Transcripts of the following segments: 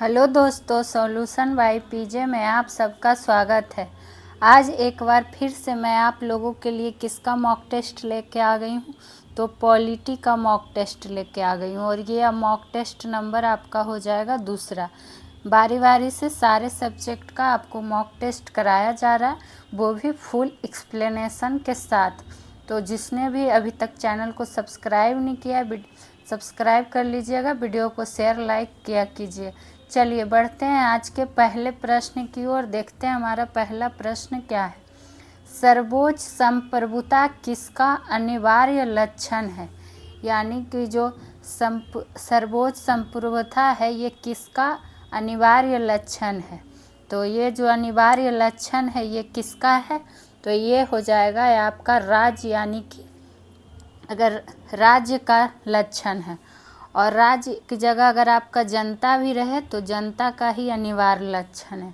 Hello दोस्तों, solution by PJ में आप सबका स्वागत है। आज एक बार फिर से मैं आप लोगों के लिए किसका मॉक टेस्ट लेके आ गई हूँ, तो पॉलिटी का मॉक टेस्ट लेके आ गई हूँ। और ये मॉक टेस्ट नंबर आपका हो जाएगा दूसरा। बारी बारी से सारे सब्जेक्ट का आपको मॉक टेस्ट कराया जा रहा है, वो भी फुल एक्सप्लेनेशन के साथ। तो जिसने भी अभी तक चैनल को सब्सक्राइब नहीं किया, सब्सक्राइब कर लीजिएगा, वीडियो को शेयर लाइक किया कीजिए। चलिए बढ़ते हैं आज के पहले प्रश्न की ओर। देखते हैं हमारा पहला प्रश्न क्या है। सर्वोच्च संप्रभुता किसका अनिवार्य लक्षण है? यानी कि जो सर्वोच्च संप्रभुता है ये किसका अनिवार्य लक्षण है? तो ये जो अनिवार्य लक्षण है ये किसका है? तो ये हो जाएगा आपका राज्य, यानी कि अगर राज्य का लक्षण है और राज्य की जगह अगर आपका जनता भी रहे तो जनता का ही अनिवार्य लक्षण है।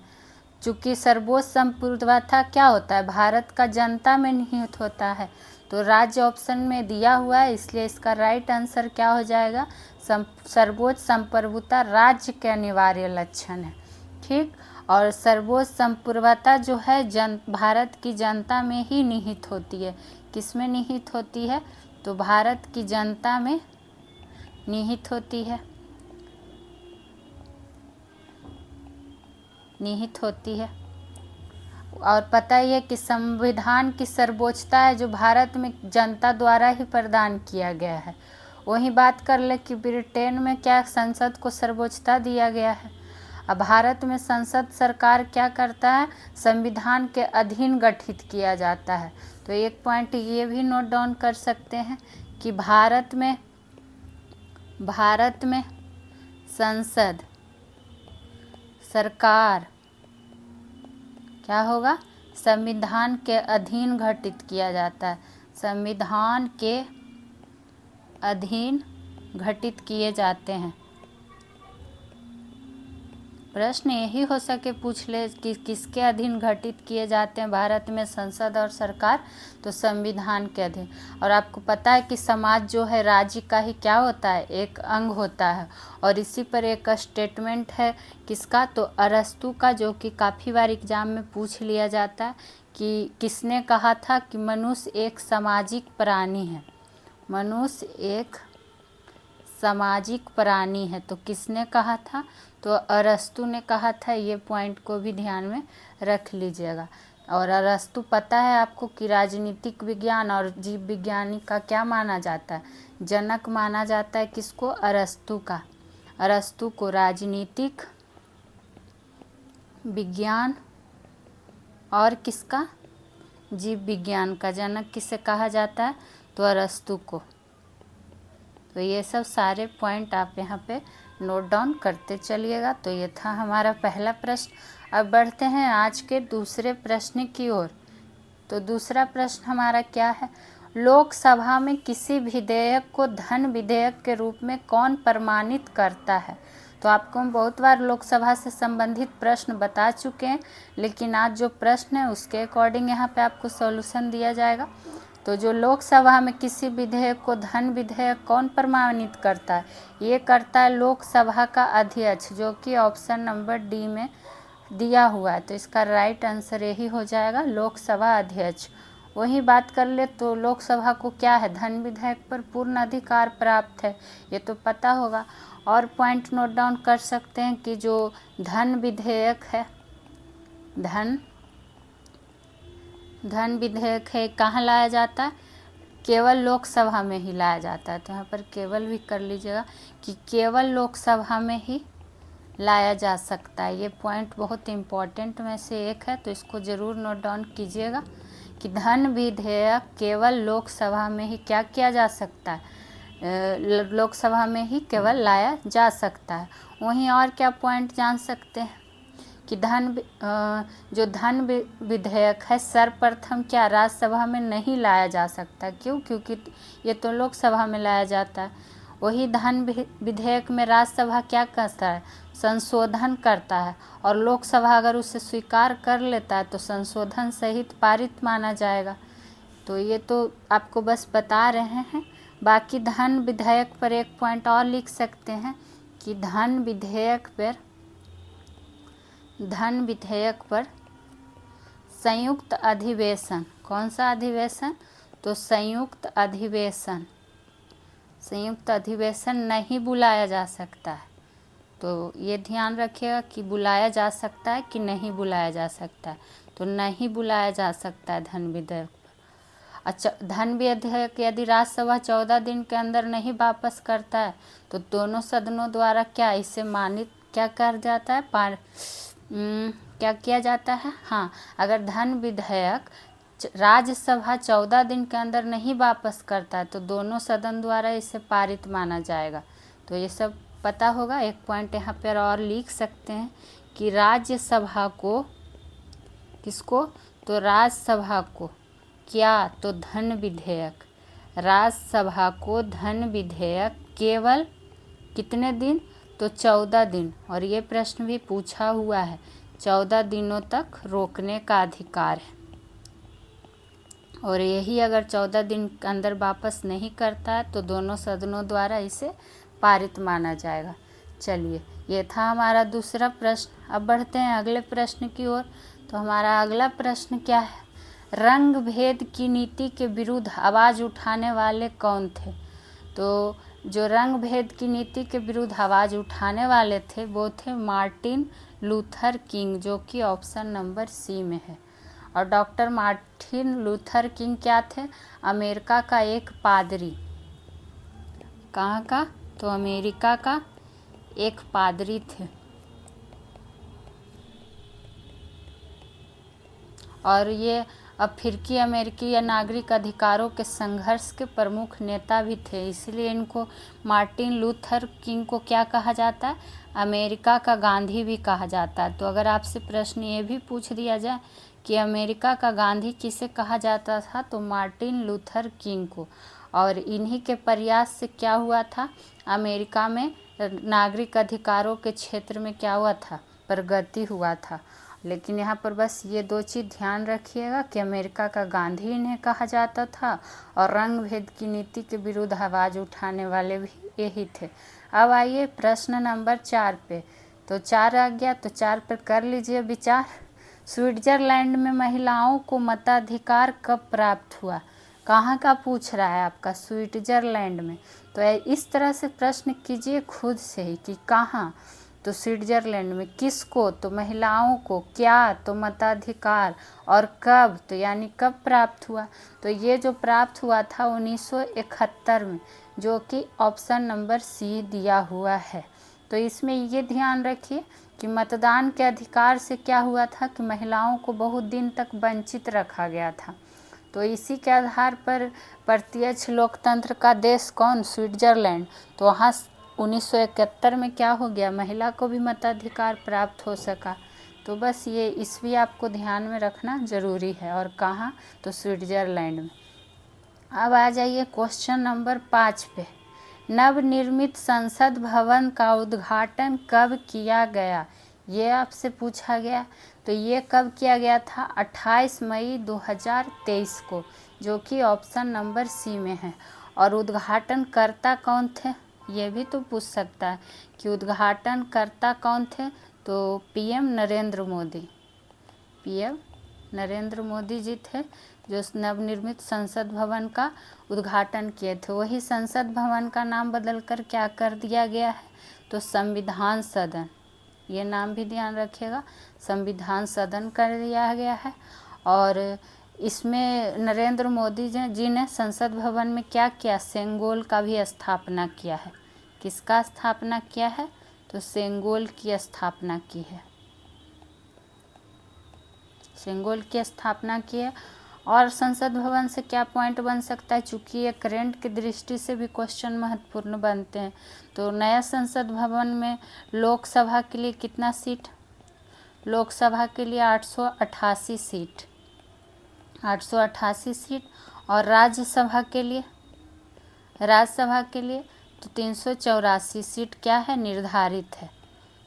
चूँकि सर्वोच्च संप्रभुता क्या होता है, भारत का जनता में निहित होता है, तो राज्य ऑप्शन में दिया हुआ है, इसलिए इसका राइट आंसर क्या हो जाएगा? सर्वोच्च संप्रभुता राज्य के अनिवार्य लक्षण है। ठीक। और सर्वोच्च संप्रभुता जो है भारत की जनता में ही निहित होती है। किस में निहित होती है? तो भारत की जनता में निहित होती है, निहित होती है। और पता ही है कि संविधान की सर्वोच्चता है जो भारत में जनता द्वारा ही प्रदान किया गया है। वही बात कर ले कि ब्रिटेन में क्या संसद को सर्वोच्चता दिया गया है। अब भारत में संसद सरकार क्या करता है? संविधान के अधीन गठित किया जाता है। तो एक पॉइंट ये भी नोट डाउन कर सकते हैं कि भारत में संसद सरकार क्या होगा? संविधान के अधीन गठित किया जाता है। संविधान के अधीन गठित किए जाते हैं। प्रश्न यही हो सके पूछ ले कि किसके अधीन गठित किए जाते हैं भारत में संसद और सरकार? तो संविधान के अधीन। और आपको पता है कि समाज जो है राज्य का ही क्या होता है? एक अंग होता है। और इसी पर एक स्टेटमेंट है किसका? तो अरस्तु का, जो कि काफ़ी बार एग्जाम में पूछ लिया जाता है कि किसने कहा था कि मनुष्य एक सामाजिक प्राणी है। मनुष्य एक सामाजिक प्राणी है, तो किसने कहा था? तो अरस्तु ने कहा था। ये पॉइंट को भी ध्यान में रख लीजिएगा। और अरस्तु पता है आपको कि राजनीतिक विज्ञान और जीव विज्ञानी का क्या माना जाता है? जनक माना जाता है। किसको? अरस्तु का। अरस्तु को राजनीतिक विज्ञान और किसका? जीव विज्ञान का जनक किसे कहा जाता है? तो अरस्तु को। तो ये सब सारे पॉइंट आप यहाँ पे नोट डाउन करते चलिएगा। तो ये था हमारा पहला प्रश्न। अब बढ़ते हैं आज के दूसरे प्रश्न की ओर। तो दूसरा प्रश्न हमारा क्या है? लोकसभा में किसी विधेयक को धन विधेयक के रूप में कौन प्रमाणित करता है? तो आपको हम बहुत बार लोकसभा से संबंधित प्रश्न बता चुके हैं, लेकिन आज जो प्रश्न है उसके अकॉर्डिंग यहाँ पे आपको सॉल्यूशन दिया जाएगा। तो जो लोकसभा में किसी विधेयक को धन विधेयक कौन प्रमाणित करता है? ये करता है लोकसभा का अध्यक्ष, जो कि ऑप्शन नंबर डी में दिया हुआ है। तो इसका राइट आंसर यही हो जाएगा, लोकसभा अध्यक्ष। वही बात कर ले तो लोकसभा को क्या है? धन विधेयक पर पूर्ण अधिकार प्राप्त है, ये तो पता होगा। और पॉइंट नोट डाउन कर सकते हैं कि जो धन विधेयक है, धन विधेयक है, कहाँ लाया जाता है? केवल लोकसभा में ही लाया जाता है। तो यहाँ पर केवल भी कर लीजिएगा कि केवल लोकसभा में ही लाया जा सकता है। ये पॉइंट बहुत इम्पॉर्टेंट में से एक है, तो इसको ज़रूर नोट डाउन कीजिएगा कि धन विधेयक केवल लोकसभा में ही क्या किया जा सकता है? लोकसभा में ही केवल लाया जा सकता है। वहीं और क्या पॉइंट जान सकते हैं कि जो धन विधेयक है सर्वप्रथम क्या राज्यसभा में नहीं लाया जा सकता? क्यों? क्योंकि ये तो लोकसभा में लाया जाता है। वही धन विधेयक में राज्यसभा क्या करता है? संशोधन करता है। और लोकसभा अगर उसे स्वीकार कर लेता है तो संशोधन सहित पारित माना जाएगा। तो ये तो आपको बस बता रहे हैं। बाकी धन विधेयक पर एक पॉइंट और लिख सकते हैं कि धन विधेयक पर धन विधेयक पर संयुक्त अधिवेशन, कौन सा अधिवेशन? तो संयुक्त अधिवेशन नहीं बुलाया जा सकता है। तो ये ध्यान रखिएगा कि बुलाया जा सकता है कि नहीं बुलाया जा सकता है। तो नहीं बुलाया जा सकता है धन विधेयक। अच्छा, धन विधेयक यदि राज्यसभा 14 दिन के अंदर नहीं वापस करता है तो दोनों सदनों द्वारा क्या इसे मानित क्या कर जाता है, क्या किया जाता है? हाँ, अगर धन विधेयक राज्यसभा 14 दिन के अंदर नहीं वापस करता है तो दोनों सदन द्वारा इसे पारित माना जाएगा। तो ये सब पता होगा। एक पॉइंट यहाँ पर और लिख सकते हैं कि राज्यसभा को, किसको? तो राज्यसभा को क्या? तो धन विधेयक, राज्यसभा को धन विधेयक केवल कितने दिन? तो 14 दिन। और ये प्रश्न भी पूछा हुआ है, 14 दिनों तक रोकने का अधिकार है। और यही अगर 14 दिन के अंदर वापस नहीं करता है तो दोनों सदनों द्वारा इसे पारित माना जाएगा। चलिए, ये था हमारा दूसरा प्रश्न। अब बढ़ते हैं अगले प्रश्न की ओर। तो हमारा अगला प्रश्न क्या है? रंग भेद की नीति के विरुद्ध आवाज़ उठाने वाले कौन थे? तो जो रंग भेद की नीति के विरुद्ध आवाज़ उठाने वाले थे वो थे मार्टिन लूथर किंग, जो कि ऑप्शन नंबर सी में है। और डॉक्टर मार्टिन लूथर किंग क्या थे? अमेरिका का एक पादरी। कहाँ का? तो अमेरिका का एक पादरी थे। और ये अफ्रीकी अमेरिकी या नागरिक अधिकारों के संघर्ष के प्रमुख नेता भी थे, इसलिए इनको मार्टिन लूथर किंग को क्या कहा जाता है? अमेरिका का गांधी भी कहा जाता है। तो अगर आपसे प्रश्न ये भी पूछ दिया जाए कि अमेरिका का गांधी किसे कहा जाता था, तो मार्टिन लूथर किंग को। और इन्हीं के प्रयास से क्या हुआ था? अमेरिका में नागरिक अधिकारों के क्षेत्र में क्या हुआ था? प्रगति हुआ था। लेकिन यहाँ पर बस ये दो चीज़ ध्यान रखिएगा कि अमेरिका का गांधी इन्हें कहा जाता था और रंग भेद की नीति के विरुद्ध आवाज़ उठाने वाले भी यही थे। अब आइए प्रश्न नंबर 4 पे। तो 4 आ गया, तो 4 पर कर लीजिए विचार। स्विट्जरलैंड में महिलाओं को मताधिकार कब प्राप्त हुआ? कहाँ का पूछ रहा है आपका? स्विट्जरलैंड में। तो इस तरह से प्रश्न कीजिए खुद से ही कि कहाँ। तो स्विट्जरलैंड में। किसको? तो महिलाओं को। क्या? तो मताधिकार। और कब? तो यानी कब प्राप्त हुआ? तो ये जो प्राप्त हुआ था 1971 में, जो कि ऑप्शन नंबर सी दिया हुआ है। तो इसमें ये ध्यान रखिए कि मतदान के अधिकार से क्या हुआ था कि महिलाओं को बहुत दिन तक वंचित रखा गया था। तो इसी के आधार पर प्रत्यक्ष लोकतंत्र का देश कौन? स्विट्जरलैंड। तो वहाँ 1971 में क्या हो गया? महिला को भी मताधिकार प्राप्त हो सका। तो बस ये ईस्वी आपको ध्यान में रखना जरूरी है। और कहाँ? तो स्विट्जरलैंड में। अब आ जाइए क्वेश्चन नंबर 5 पे। नवनिर्मित संसद भवन का उद्घाटन कब किया गया? ये आपसे पूछा गया। तो ये कब किया गया था? 28 मई 2023 को, जो कि ऑप्शन नंबर सी में है। और उद्घाटनकर्ता कौन थे? ये भी तो पूछ सकता है कि उद्घाटनकर्ता कौन थे? तो पीएम नरेंद्र मोदी। पीएम नरेंद्र मोदी जी थे जो नवनिर्मित संसद भवन का उद्घाटन किए थे। वही संसद भवन का नाम बदलकर क्या कर दिया गया है? तो संविधान सदन। ये नाम भी ध्यान रखिएगा, संविधान सदन कर दिया गया है। और इसमें नरेंद्र मोदी जी ने संसद भवन में क्या किया? सेंगोल का भी स्थापना किया है। किसका स्थापना किया है? तो सेंगोल की स्थापना की है। सेंगोल की स्थापना की है। और संसद भवन से क्या पॉइंट बन सकता है? चूँकि ये करंट की दृष्टि से भी क्वेश्चन महत्वपूर्ण बनते हैं। तो नया संसद भवन में लोकसभा के लिए कितना सीट? लोकसभा के लिए 888 सीट, 888 सीट। और राज्यसभा के लिए तो 384 सीट क्या है? निर्धारित है।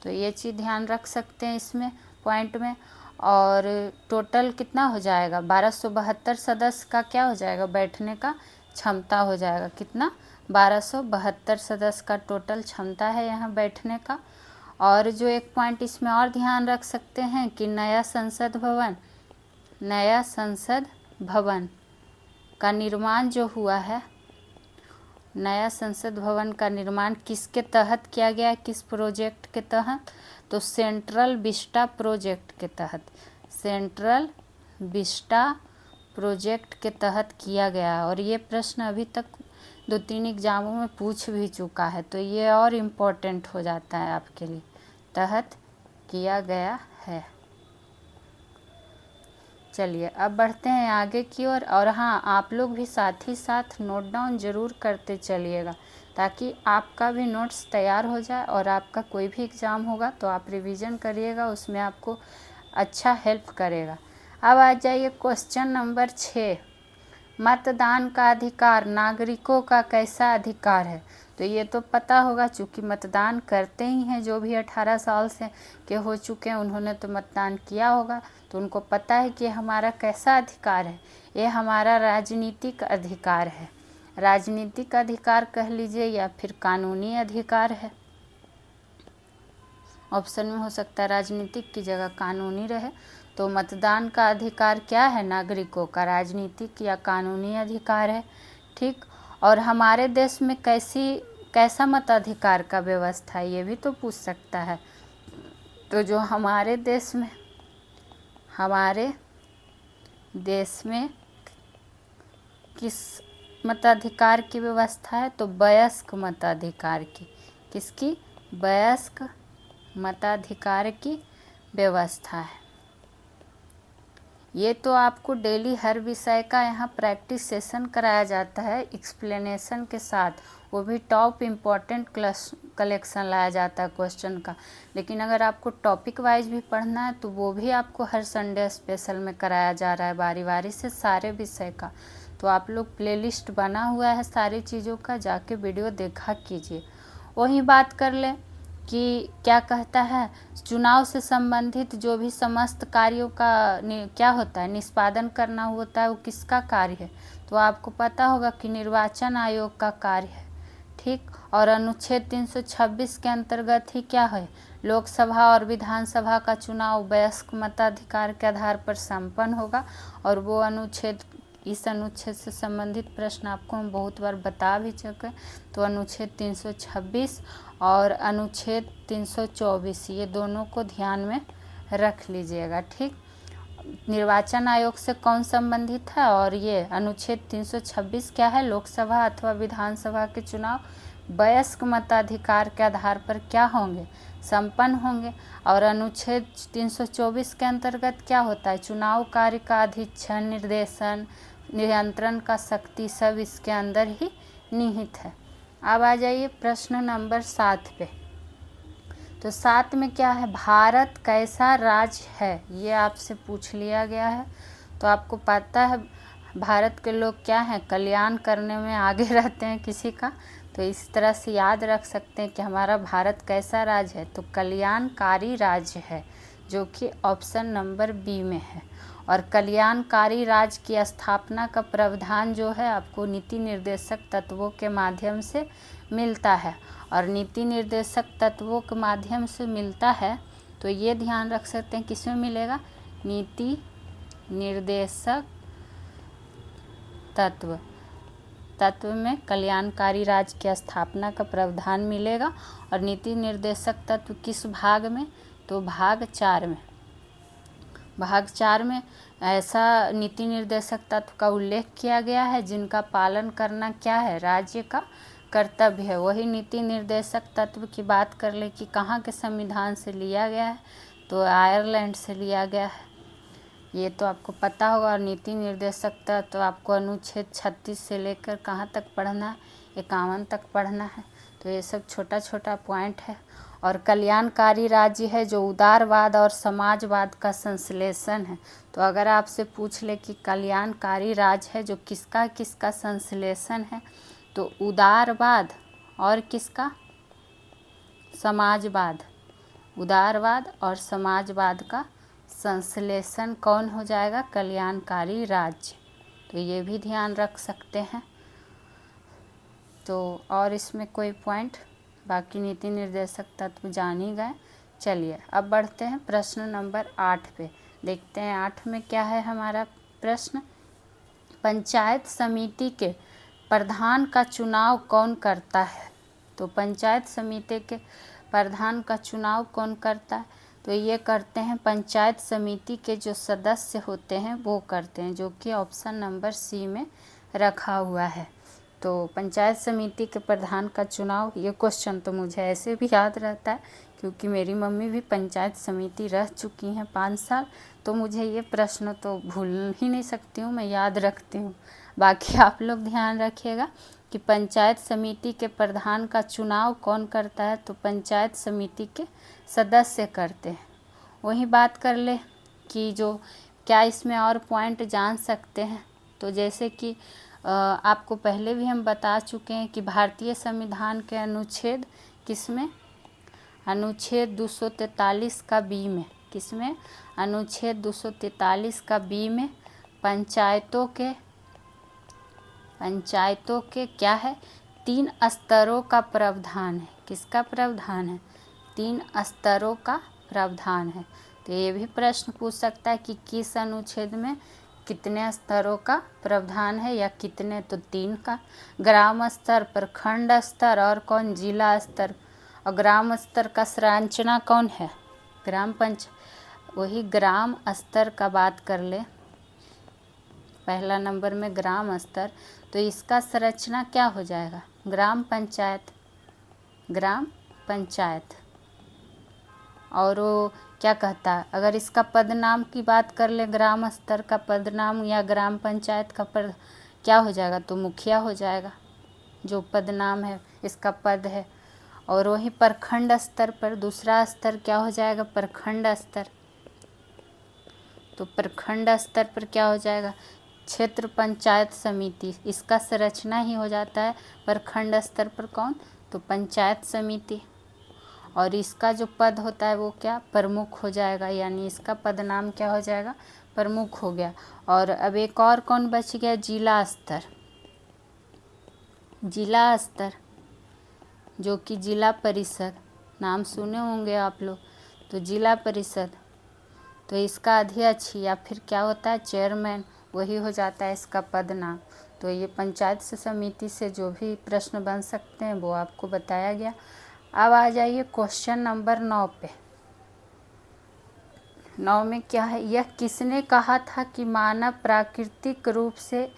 तो ये चीज़ ध्यान रख सकते हैं इसमें पॉइंट में। और टोटल कितना हो जाएगा? 1272 सदस्य का क्या हो जाएगा? बैठने का क्षमता हो जाएगा। कितना? 1272 सदस्य का टोटल क्षमता है यहाँ बैठने का। और जो एक पॉइंट इसमें और ध्यान रख सकते हैं कि नया संसद भवन का निर्माण जो हुआ है, नया संसद भवन का निर्माण किसके तहत किया गया है, किस प्रोजेक्ट के तहत? तो सेंट्रल विस्टा प्रोजेक्ट के तहत, सेंट्रल विस्टा प्रोजेक्ट के तहत किया गया। और ये प्रश्न अभी तक 2-3 एग्जामों में पूछ भी चुका है, तो ये और इम्पोर्टेंट हो जाता है आपके लिए। तहत किया गया है। चलिए अब बढ़ते हैं आगे की ओर। और हाँ, आप लोग भी साथ ही साथ नोट डाउन ज़रूर करते चलिएगा, ताकि आपका भी नोट्स तैयार हो जाए और आपका कोई भी एग्ज़ाम होगा तो आप रिवीजन करिएगा, उसमें आपको अच्छा हेल्प करेगा। अब आ जाइए क्वेश्चन नंबर 6। मतदान का अधिकार नागरिकों का कैसा अधिकार है? तो ये तो पता होगा, चूँकि मतदान करते ही हैं, जो भी 18 साल से के हो चुके हैं उन्होंने तो मतदान किया होगा, तो उनको पता है कि हमारा कैसा अधिकार है। ये हमारा राजनीतिक अधिकार है, राजनीतिक अधिकार कह लीजिए या फिर कानूनी अधिकार है। ऑप्शन में हो सकता है राजनीतिक की जगह कानूनी रहे। तो मतदान का अधिकार क्या है? नागरिकों का राजनीतिक या कानूनी अधिकार है। ठीक। और हमारे देश में कैसा मताधिकार का व्यवस्था है, ये भी तो पूछ सकता है। तो जो हमारे देश में किस मताधिकार की व्यवस्था है? तो वयस्क मताधिकार की। किसकी? वयस्क मताधिकार की व्यवस्था है। ये तो आपको डेली हर विषय का यहाँ प्रैक्टिस सेशन कराया जाता है एक्सप्लेनेशन के साथ, वो भी टॉप इम्पॉर्टेंट कलेक्शन लाया जाता है क्वेश्चन का। लेकिन अगर आपको टॉपिक वाइज भी पढ़ना है तो वो भी आपको हर संडे स्पेशल में कराया जा रहा है बारी बारी से सारे विषय का। तो आप लोग प्लेलिस्ट बना हुआ है सारी चीज़ों का, जाके वीडियो देखा कीजिए। वही बात कर लें कि क्या कहता है, चुनाव से संबंधित जो भी समस्त कार्यों का क्या होता है, निष्पादन करना होता है, वो किसका कार्य है? तो आपको पता होगा कि निर्वाचन आयोग का कार्य है। ठीक। और अनुच्छेद 326 के अंतर्गत ही क्या है, लोकसभा और विधानसभा का चुनाव वयस्क मताधिकार के आधार पर संपन्न होगा। और वो इस अनुच्छेद से संबंधित प्रश्न आपको हम बहुत बार बता भी चुके। तो अनुच्छेद 326 और अनुच्छेद 324 ये दोनों को ध्यान में रख लीजिएगा। ठीक। निर्वाचन आयोग से कौन संबंधित है? और ये अनुच्छेद 326 क्या है? लोकसभा अथवा विधानसभा के चुनाव वयस्क मताधिकार के आधार पर क्या होंगे? संपन्न होंगे। और अनुच्छेद 324 के अंतर्गत क्या होता है? चुनाव कार्य का अधीक्षण, निर्देशन, नियंत्रण का शक्ति सब इसके अंदर ही निहित है। अब आ जाइए प्रश्न नंबर 7 पे। तो 7 में क्या है? भारत कैसा राज्य है? ये आपसे पूछ लिया गया है। तो आपको पता है भारत के लोग क्या हैं, कल्याण करने में आगे रहते हैं किसी का। तो इस तरह से याद रख सकते हैं कि हमारा भारत कैसा राज्य है? तो कल्याणकारी राज्य है, जो कि ऑप्शन नंबर बी में है। और कल्याणकारी राज्य की स्थापना का प्रावधान जो है आपको नीति निर्देशक तत्वों के माध्यम से मिलता है। और नीति निर्देशक तत्वों के माध्यम से मिलता है तो ये ध्यान रख सकते हैं किसमें मिलेगा? नीति निर्देशक तत्व में कल्याणकारी राज्य की स्थापना का प्रावधान मिलेगा। और नीति निर्देशक तत्व किस भाग में? तो भाग 4 में। भाग 4 में ऐसा नीति निर्देशक तत्व का उल्लेख किया गया है जिनका पालन करना क्या है? राज्य का कर्तव्य है। वही नीति निर्देशक तत्व की बात कर ले कि कहाँ के संविधान से लिया गया है? तो आयरलैंड से लिया गया है, ये तो आपको पता होगा। और नीति निर्देशक तत्व आपको अनुच्छेद 36 से लेकर कहाँ तक पढ़ना है? 51 तक पढ़ना है। तो ये सब छोटा छोटा पॉइंट है। और कल्याणकारी राज्य है जो उदारवाद और समाजवाद का संश्लेषण है। तो अगर आपसे पूछ ले कि कल्याणकारी राज्य है जो किसका किसका संश्लेषण है, तो उदारवाद और किसका? समाजवाद। उदारवाद और समाजवाद का संश्लेषण कौन हो जाएगा? कल्याणकारी राज्य। तो ये भी ध्यान रख सकते हैं। तो और इसमें कोई पॉइंट? बाकी नीति निर्देशक तत्व जान ही गए। चलिए अब बढ़ते हैं प्रश्न नंबर 8 पे। देखते हैं 8 में क्या है हमारा प्रश्न। पंचायत समिति के प्रधान का चुनाव कौन करता है? तो पंचायत समिति के प्रधान का चुनाव कौन करता है? तो ये करते हैं पंचायत समिति के जो सदस्य होते हैं वो करते हैं, जो कि ऑप्शन नंबर सी में रखा हुआ है। तो पंचायत समिति के प्रधान का चुनाव, ये क्वेश्चन तो मुझे ऐसे भी याद रहता है क्योंकि मेरी मम्मी भी पंचायत समिति रह चुकी हैं 5 साल, तो मुझे ये प्रश्न तो भूल ही नहीं सकती हूँ, मैं याद रखती हूँ। बाकी आप लोग ध्यान रखिएगा कि पंचायत समिति के प्रधान का चुनाव कौन करता है? तो पंचायत समिति के सदस्य करते हैं। वही बात कर ले कि जो क्या इसमें और पॉइंट जान सकते हैं। तो जैसे कि आपको पहले भी हम बता चुके हैं कि भारतीय संविधान के अनुच्छेद किसमें, अनुच्छेद 243 का बी में, किसमें, अनुच्छेद 243 का बी में पंचायतों के क्या है, 3 स्तरों का प्रावधान है। किसका प्रावधान है? 3 स्तरों का प्रावधान है। तो ये भी प्रश्न पूछ सकता है कि किस अनुच्छेद में कितने स्तरों का प्रावधान है, या कितने, तो 3 का। ग्राम स्तर, प्रखंड स्तर और कौन, जिला स्तर। और ग्राम स्तर का संरचना कौन है? वही ग्राम स्तर का बात कर ले, पहला नंबर में ग्राम स्तर, तो इसका संरचना क्या हो जाएगा? ग्राम पंचायत। और वो क्या कहता है, अगर इसका पदनाम की बात कर ले, ग्राम स्तर का पदनाम या ग्राम पंचायत का पद क्या हो जाएगा? तो मुखिया हो जाएगा, जो पदनाम है, इसका पद है। और वही प्रखंड स्तर पर दूसरा स्तर क्या हो जाएगा? प्रखंड स्तर। तो प्रखंड स्तर पर क्या हो जाएगा? क्षेत्र पंचायत समिति, इसका संरचना ही हो जाता है प्रखंड स्तर पर कौन? तो पंचायत समिति। और इसका जो पद होता है वो क्या? प्रमुख हो जाएगा, यानी इसका पदनाम क्या हो जाएगा? प्रमुख हो गया। और अब एक और कौन बच गया? जिला स्तर, जो कि जिला परिषद, नाम सुने होंगे आप लोग। तो जिला परिषद, तो इसका अध्यक्ष या फिर क्या होता है? चेयरमैन, वही हो जाता है इसका पदनाम। तो ये पंचायत समिति से जो भी प्रश्न बन सकते हैं वो आपको बताया गया। अब आ जाइए क्वेश्चन नंबर 9 पे। 9 में क्या है? यह किसने कहा था कि मानव प्राकृतिक रूप से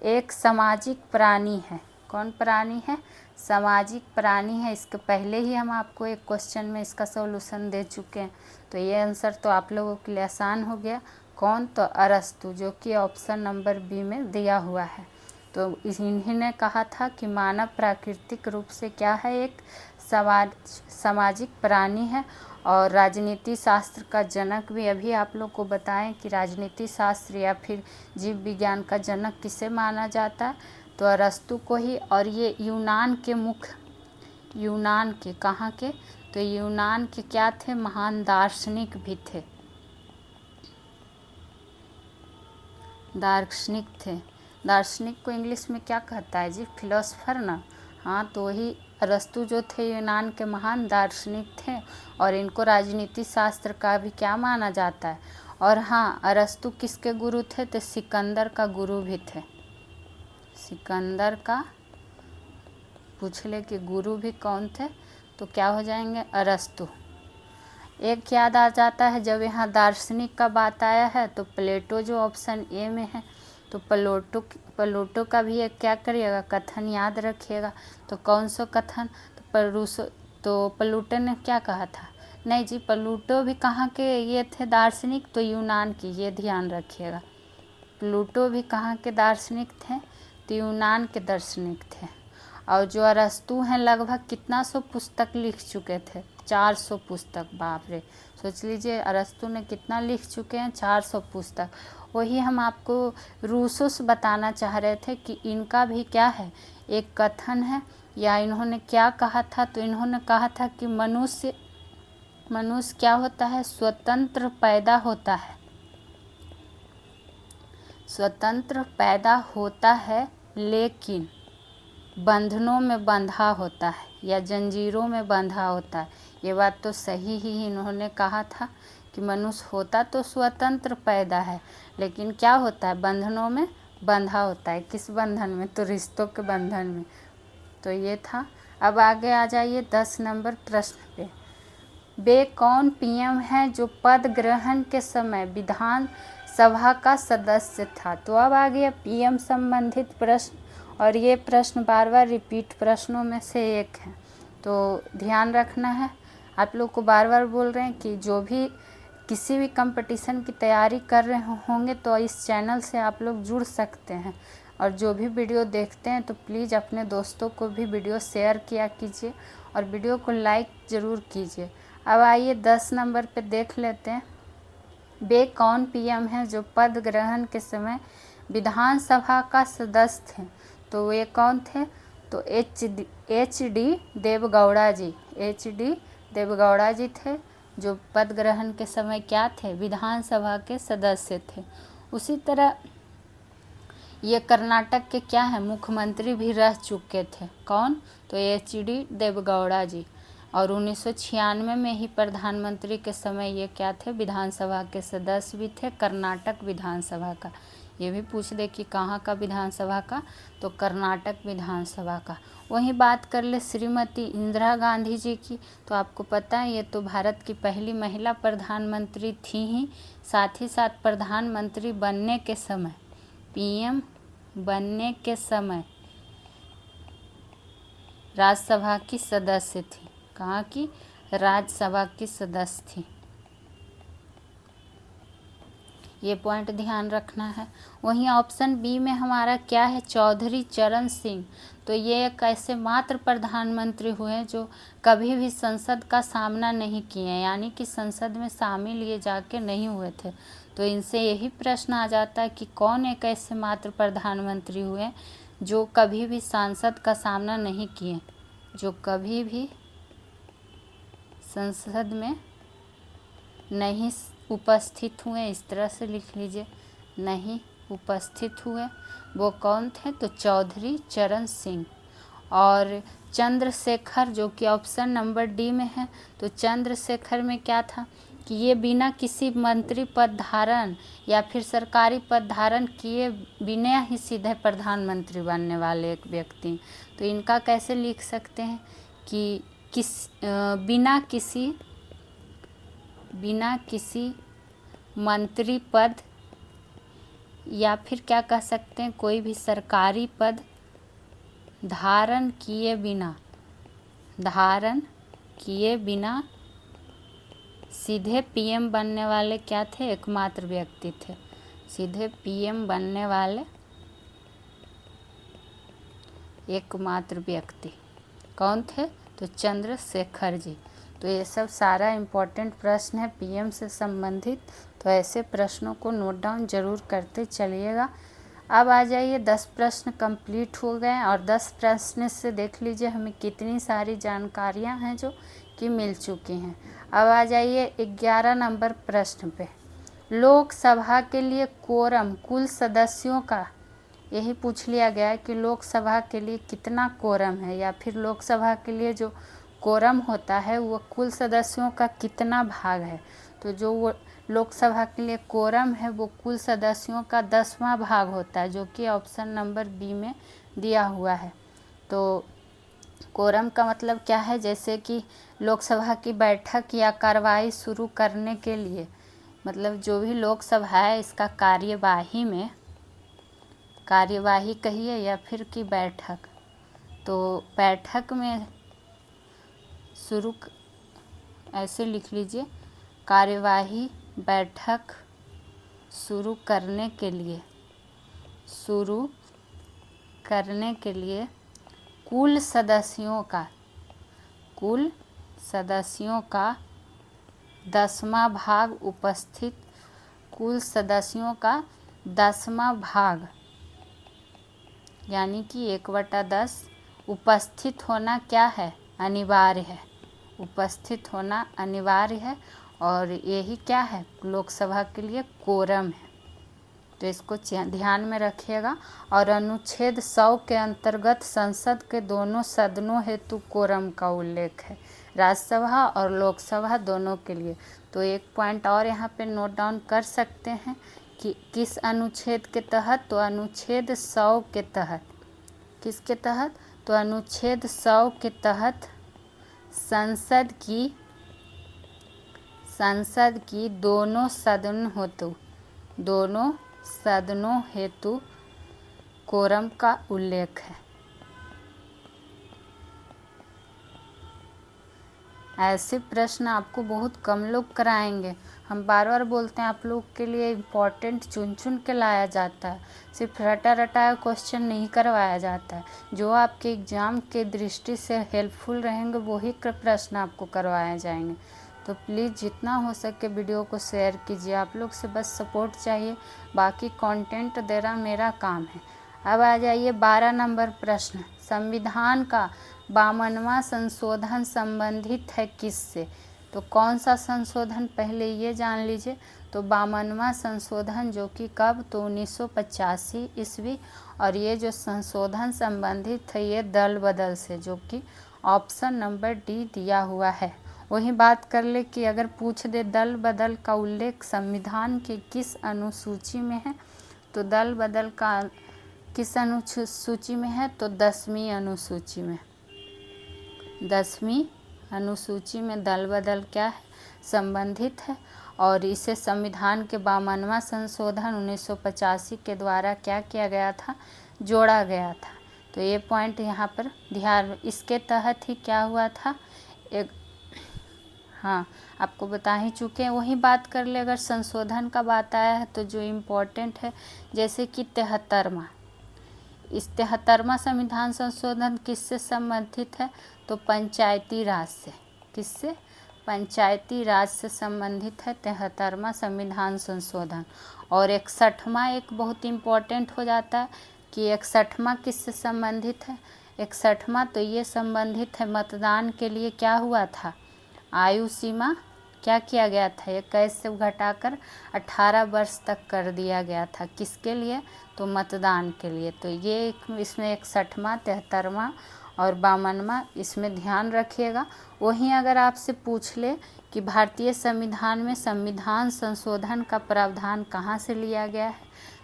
एक सामाजिक प्राणी है? कौन प्राणी है? सामाजिक प्राणी है। इसके पहले ही हम आपको एक क्वेश्चन में इसका सॉल्यूशन दे चुके हैं, तो ये आंसर तो आप लोगों के लिए आसान हो गया। कौन? तो अरस्तु, जो कि ऑप्शन नंबर बी में दिया हुआ है। तो इन्हीं ने कहा था कि मानव प्राकृतिक रूप से क्या है? एक सामाजिक प्राणी है। और राजनीति शास्त्र का जनक भी अभी आप लोग को बताएं कि राजनीति शास्त्र या फिर जीव विज्ञान का जनक किसे माना जाता है? तो अरस्तु को ही। और ये यूनान के कहाँ के? तो यूनान के क्या थे? महान दार्शनिक भी थे, दार्शनिक थे। दार्शनिक को इंग्लिश में क्या कहता है जी? फिलोसफर ना। हाँ, तो वही अरस्तु जो थे यूनान के महान दार्शनिक थे, और इनको राजनीति शास्त्र का भी क्या माना जाता है। और हाँ, अरस्तु किसके गुरु थे? तो सिकंदर का गुरु भी थे। सिकंदर का पूछ ले कि गुरु भी कौन थे, तो क्या हो जाएंगे? अरस्तु। एक याद आ जाता है जब यहाँ दार्शनिक का बात आया है, तो प्लेटो जो ऑप्शन ए में है, तो प्लेटो का भी एक क्या करिएगा? कथन याद रखिएगा। तो कौन सा कथन? तो प्लूटो ने क्या कहा था? नहीं जी, प्लूटो भी कहाँ के ये थे दार्शनिक? तो यूनान की, ये ध्यान रखिएगा। प्लूटो भी कहाँ के दार्शनिक थे? तो यूनान के दार्शनिक थे। और जो अरस्तु हैं लगभग कितना 100 पुस्तक लिख चुके थे? 400 पुस्तक। बाप रे, सोच लीजिए अरस्तु ने कितना लिख चुके हैं? 400 पुस्तक। वही हम आपको रूसो से बताना चाह रहे थे कि इनका भी क्या है? एक कथन है, या इन्होंने क्या कहा था? तो इन्होंने कहा था कि मनुष्य क्या होता है? स्वतंत्र पैदा होता है। स्वतंत्र पैदा होता है, लेकिन बंधनों में बंधा होता है, या जंजीरों में बंधा होता है। ये बात तो सही ही इन्होंने कहा था कि मनुष्य होता तो स्वतंत्र पैदा है, लेकिन क्या होता है, बंधनों में बंधा होता है। किस बंधन में? तो रिश्तों के बंधन में। तो ये था। अब आगे आ जाइए 10 नंबर प्रश्न पे। वे कौन पीएम है जो पद ग्रहण के समय विधान सभा का सदस्य था? तो अब आ गया पीएम संबंधित प्रश्न, और ये प्रश्न बार बार रिपीट प्रश्नों में से एक है, तो ध्यान रखना है। आप लोग को बार बार बोल रहे हैं कि जो भी किसी भी कंपटीशन की तैयारी कर रहे होंगे तो इस चैनल से आप लोग जुड़ सकते हैं, और जो भी वीडियो देखते हैं तो प्लीज़ अपने दोस्तों को भी वीडियो शेयर किया कीजिए और वीडियो को लाइक ज़रूर कीजिए। अब आइए 10 नंबर पे देख लेते हैं। वे कौन पीएम हैं जो पद ग्रहण के समय विधानसभा का सदस्य थे? तो वे कौन थे? तो एच डी देवगौड़ा जी। एच डी देवगौड़ा जी थे जो पद ग्रहण के समय क्या थे? विधानसभा के सदस्य थे। उसी तरह ये कर्नाटक के क्या हैं? मुख्यमंत्री भी रह चुके थे। कौन? तो एच डी देवगौड़ा जी। और 1996 में ही प्रधानमंत्री के समय ये क्या थे? विधानसभा के सदस्य भी थे, कर्नाटक विधानसभा का। ये भी पूछ दे कि कहाँ का विधानसभा का? तो कर्नाटक विधानसभा का। वहीं बात कर ले श्रीमती इंदिरा गांधी जी की, तो आपको पता है ये तो भारत की पहली महिला प्रधानमंत्री थी ही, साथ ही साथ प्रधानमंत्री बनने के समय, पीएम बनने के समय राज्यसभा की सदस्य थी। कहाँ की? राज्यसभा की सदस्य थी। ये पॉइंट ध्यान रखना है। वहीं ऑप्शन बी में हमारा क्या है? चौधरी चरण सिंह। तो ये एक ऐसे मात्र प्रधानमंत्री हुए जो कभी भी संसद का सामना नहीं किए, यानी कि संसद में शामिल ये जाके नहीं हुए थे। तो इनसे यही प्रश्न आ जाता है कि कौन एक ऐसे मात्र प्रधानमंत्री हुए जो कभी भी संसद का सामना नहीं किए, जो कभी भी संसद में नहीं उपस्थित हुए। इस तरह से लिख लीजिए, नहीं उपस्थित हुए। वो कौन थे? तो चौधरी चरण सिंह। और चंद्रशेखर, जो कि ऑप्शन नंबर डी में है, तो चंद्रशेखर में क्या था कि ये बिना किसी मंत्री पद धारण या फिर सरकारी पद धारण किए बिना ही सीधे प्रधानमंत्री बनने वाले एक व्यक्ति। तो इनका कैसे लिख सकते हैं कि बिना किसी मंत्री पद या फिर क्या कह सकते हैं, कोई भी सरकारी पद धारण किए बिना सीधे पीएम बनने वाले क्या थे? एकमात्र व्यक्ति थे। सीधे पीएम बनने वाले एकमात्र व्यक्ति कौन थे? तो चंद्रशेखर जी। तो ये सब सारा इम्पोर्टेंट प्रश्न है पीएम से संबंधित, तो ऐसे प्रश्नों को नोट डाउन जरूर करते चलिएगा। अब आ जाइए 10 प्रश्न कंप्लीट हो गए, और 10 प्रश्न से देख लीजिए हमें कितनी सारी जानकारियां हैं जो कि मिल चुकी हैं। अब आ जाइए 11 नंबर प्रश्न पे। लोकसभा के लिए कोरम कुल सदस्यों का, यही पूछ लिया गया है कि लोकसभा के लिए कितना कोरम है, या फिर लोकसभा के लिए जो कोरम होता है वो कुल सदस्यों का कितना भाग है। तो जो वो लोकसभा के लिए कोरम है वो कुल सदस्यों का 10वां भाग होता है, जो कि ऑप्शन नंबर बी में दिया हुआ है। तो कोरम का मतलब क्या है? जैसे कि लोकसभा की बैठक या कार्रवाई शुरू करने के लिए, मतलब जो भी लोकसभा है इसका कार्यवाही कहिए या फिर की बैठक, तो बैठक में ऐसे लिख लीजिए, कार्यवाही बैठक शुरू करने के लिए कुल सदस्यों का 10वां भाग उपस्थित, कुल सदस्यों का 10वां भाग यानी कि 1/10 उपस्थित होना क्या है? अनिवार्य है। उपस्थित होना अनिवार्य है, और यही क्या है? लोकसभा के लिए कोरम है। तो इसको ध्यान में रखिएगा। और अनुच्छेद 100 के अंतर्गत संसद के दोनों सदनों हेतु कोरम का उल्लेख है। राज्यसभा और लोकसभा दोनों के लिए। तो एक पॉइंट और यहाँ पे नोट डाउन कर सकते हैं कि किस अनुच्छेद के तहत, तो अनुच्छेद 100 के तहत। किसके तहत? तो अनुच्छेद 100 के तहत संसद की दोनों सदनों हेतु कोरम का उल्लेख है। ऐसे प्रश्न आपको बहुत कम लोग कराएंगे। हम बार बार बोलते हैं आप लोग के लिए इम्पोर्टेंट चुन चुन के लाया जाता है, सिर्फ रटा रटाया क्वेश्चन नहीं करवाया जाता है। जो आपके एग्ज़ाम के दृष्टि से हेल्पफुल रहेंगे वही प्रश्न आपको करवाए जाएंगे। तो प्लीज़ जितना हो सके वीडियो को शेयर कीजिए। आप लोग से बस सपोर्ट चाहिए, बाकी कंटेंट देना मेरा काम है। अब आ जाइए 12 नंबर प्रश्न। संविधान का 52वां संशोधन संबंधित है किससे? तो कौन सा संशोधन, पहले ये जान लीजिए। तो 52वां संशोधन जो कि कब? तो 1985 ईस्वी। और ये जो संशोधन संबंधित है ये दल बदल से, जो कि ऑप्शन नंबर डी दिया हुआ है। वही बात कर ले कि अगर पूछ दे दल बदल का उल्लेख संविधान के किस अनुसूची में है, तो दल बदल का किस अनुसूची में है? तो 10वीं अनुसूची में। 10वीं अनुसूची में दल बदल क्या है? संबंधित है। और इसे संविधान के 52वां संशोधन 1985 के द्वारा क्या किया गया था? जोड़ा गया था। तो ये पॉइंट यहाँ पर ध्यान, इसके तहत ही क्या हुआ था? आपको बता ही चुके हैं। वही बात कर ले, अगर संशोधन का बात आया है तो जो इम्पोर्टेंट है, जैसे कि 73वां, इस 73वां संविधान संशोधन किससे संबंधित है? तो पंचायती राज से। किससे? पंचायती राज से संबंधित है 73वां संविधान संशोधन। और 61वां एक बहुत इम्पोर्टेंट हो जाता है कि 61वां किससे संबंधित है? 61वां तो ये संबंधित है मतदान के लिए। क्या हुआ था? आयु सीमा क्या किया गया था? 21 से घटाकर 18 वर्ष तक कर दिया गया था। किसके लिए? तो मतदान के लिए। तो ये इसमें 61वां, 73वां और 52वां इसमें ध्यान रखिएगा। वहीं अगर आपसे पूछ ले कि भारतीय संविधान में संविधान संशोधन का प्रावधान कहाँ से लिया गया है,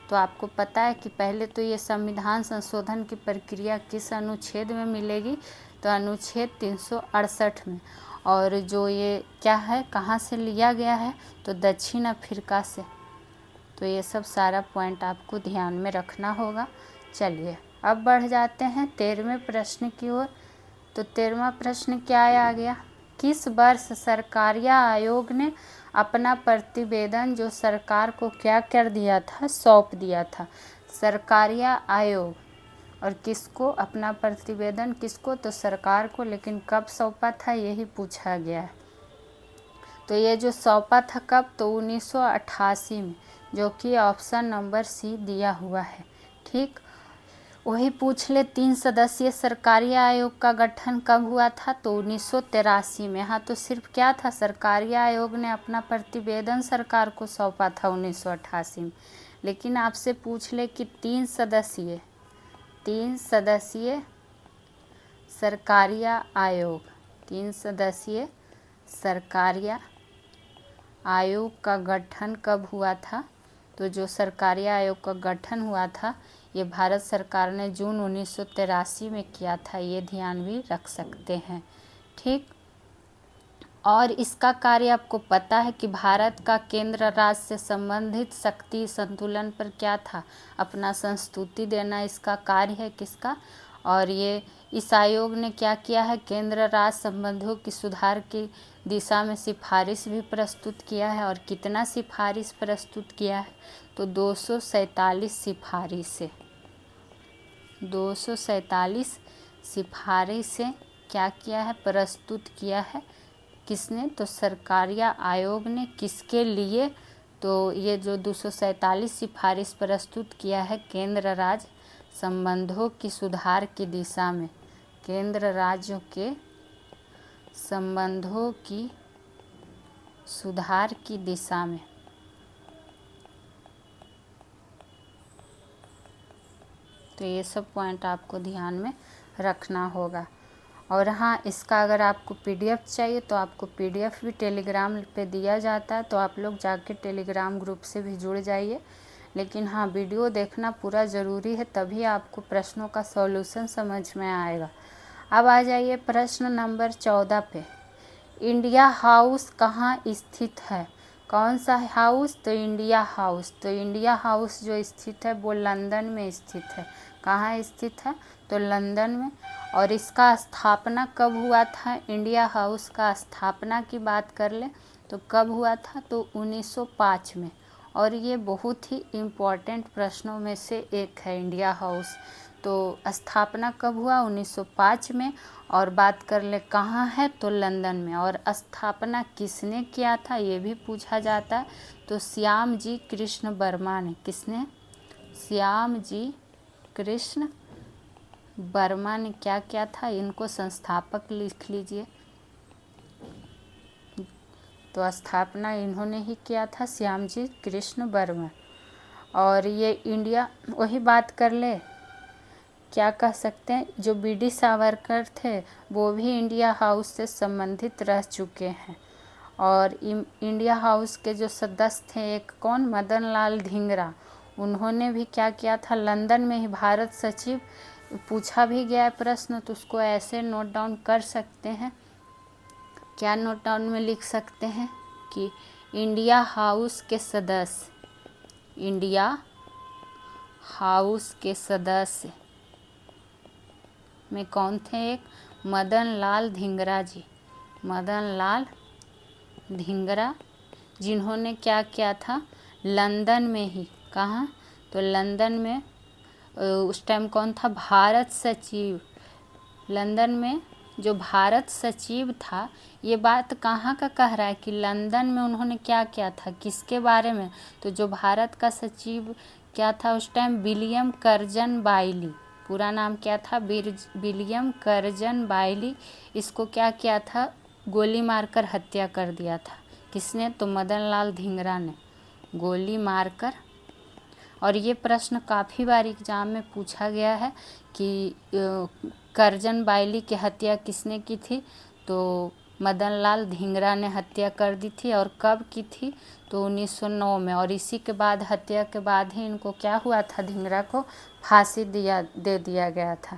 तो आपको पता है कि पहले तो ये संविधान संशोधन की प्रक्रिया किस अनुच्छेद में मिलेगी? तो अनुच्छेद 368 में। और जो ये क्या है, कहाँ से लिया गया है? तो दक्षिण अफ्रीका से। तो ये सब सारा पॉइंट आपको ध्यान में रखना होगा। चलिए अब बढ़ जाते हैं 13वें प्रश्न की ओर। तो 13वां प्रश्न क्या आ गया? किस वर्ष सरकारिया आयोग ने अपना प्रतिवेदन जो सरकार को क्या कर दिया था? सौंप दिया था। सरकारिया आयोग, और किसको अपना प्रतिवेदन? किसको? तो सरकार को। लेकिन कब सौंपा था यही पूछा गया है। तो ये जो सौंपा था कब? तो 1988 में, जो कि ऑप्शन नंबर सी दिया हुआ है। ठीक, वही पूछ ले 3 सदस्यीय सरकारी आयोग का गठन कब हुआ था? तो 1983 में। हाँ, तो सिर्फ क्या था? सरकारी आयोग ने अपना प्रतिवेदन सरकार को सौंपा था 1988 में। लेकिन आपसे पूछ ले कि 3 सदस्यीय सरकारिया आयोग, 3 सदस्यीय सरकारिया आयोग का गठन कब हुआ था? तो जो सरकारिया आयोग का गठन हुआ था ये भारत सरकार ने जून 1983 में किया था। ये ध्यान भी रख सकते हैं। ठीक, और इसका कार्य आपको पता है कि भारत का केंद्र राज्य से संबंधित शक्ति संतुलन पर क्या था? अपना संस्तुति देना इसका कार्य है। किसका? और ये इस आयोग ने क्या किया है? केंद्र राज्य संबंधों की सुधार की दिशा में सिफारिश भी प्रस्तुत किया है। और कितना सिफारिश प्रस्तुत किया है? तो 247 सिफारिशें। 247 सिफारिशें क्या किया है? प्रस्तुत किया है। किसने? तो सरकारिया आयोग ने। किसके लिए? तो ये जो 247 सिफारिश प्रस्तुत किया है केंद्र राज्य संबंधों की सुधार की दिशा में, केंद्र राज्यों के संबंधों की सुधार की दिशा में। तो ये सब पॉइंट आपको ध्यान में रखना होगा। और हाँ, इसका अगर आपको PDF चाहिए तो आपको PDF भी टेलीग्राम पे दिया जाता है, तो आप लोग जाके टेलीग्राम ग्रुप से भी जुड़ जाइए। लेकिन हाँ, वीडियो देखना पूरा ज़रूरी है, तभी आपको प्रश्नों का सॉल्यूशन समझ में आएगा। अब आ जाइए प्रश्न नंबर 14 पे। इंडिया हाउस कहाँ स्थित है? कौन सा हाउस? तो इंडिया हाउस। तो इंडिया हाउस जो स्थित है वो लंदन में स्थित है। कहाँ स्थित है? तो लंदन में। और इसका स्थापना कब हुआ था? इंडिया हाउस का स्थापना की बात कर ले तो कब हुआ था? तो 1905 में। और ये बहुत ही इम्पॉर्टेंट प्रश्नों में से एक है इंडिया हाउस। तो स्थापना कब हुआ? 1905 में। और बात कर ले कहाँ है? तो लंदन में। और स्थापना किसने किया था ये भी पूछा जाता है। तो श्याम जी कृष्ण वर्मा ने। किसने? श्याम जी कृष्ण वर्मा ने क्या किया था? इनको संस्थापक लिख लीजिए। तो स्थापना इन्होंने ही किया था, श्याम जी कृष्ण वर्मा। और ये इंडिया, वही बात कर ले, क्या कह सकते हैं, जो BD सावरकर थे वो भी इंडिया हाउस से संबंधित रह चुके हैं। और इंडिया हाउस के जो सदस्य थे, एक कौन? मदन लाल धिंगरा। उन्होंने भी क्या किया था? लंदन में ही भारत सचिव। पूछा भी गया है प्रश्न, तो उसको ऐसे नोट डाउन कर सकते हैं। क्या नोट डाउन में लिख सकते हैं कि इंडिया हाउस के सदस्य, इंडिया हाउस के सदस्य में कौन थे? एक मदन लाल धिंगरा जी। मदन लाल धिंगरा, जिन्होंने क्या किया था? लंदन में ही। कहाँ? तो लंदन में उस टाइम कौन था? भारत सचिव। लंदन में जो भारत सचिव था, ये बात कहाँ का कह रहा है कि लंदन में उन्होंने क्या किया था? किसके बारे में? तो जो भारत का सचिव क्या था उस टाइम? William Curzon बाइली। पूरा नाम क्या था? William Curzon Wyllie. इसको क्या किया था? गोली मारकर हत्या कर दिया था। किसने? तो मदन लाल धिंगरा ने गोली मारकर। और ये प्रश्न काफ़ी बार एग्जाम में पूछा गया है कि कर्जन बाइली की हत्या किसने की थी? तो मदन लाल धिंगरा ने हत्या कर दी थी। और कब की थी? तो 1909 में। और इसी के बाद, हत्या के बाद ही इनको क्या हुआ था? धिंगरा को फांसी दे दिया गया था।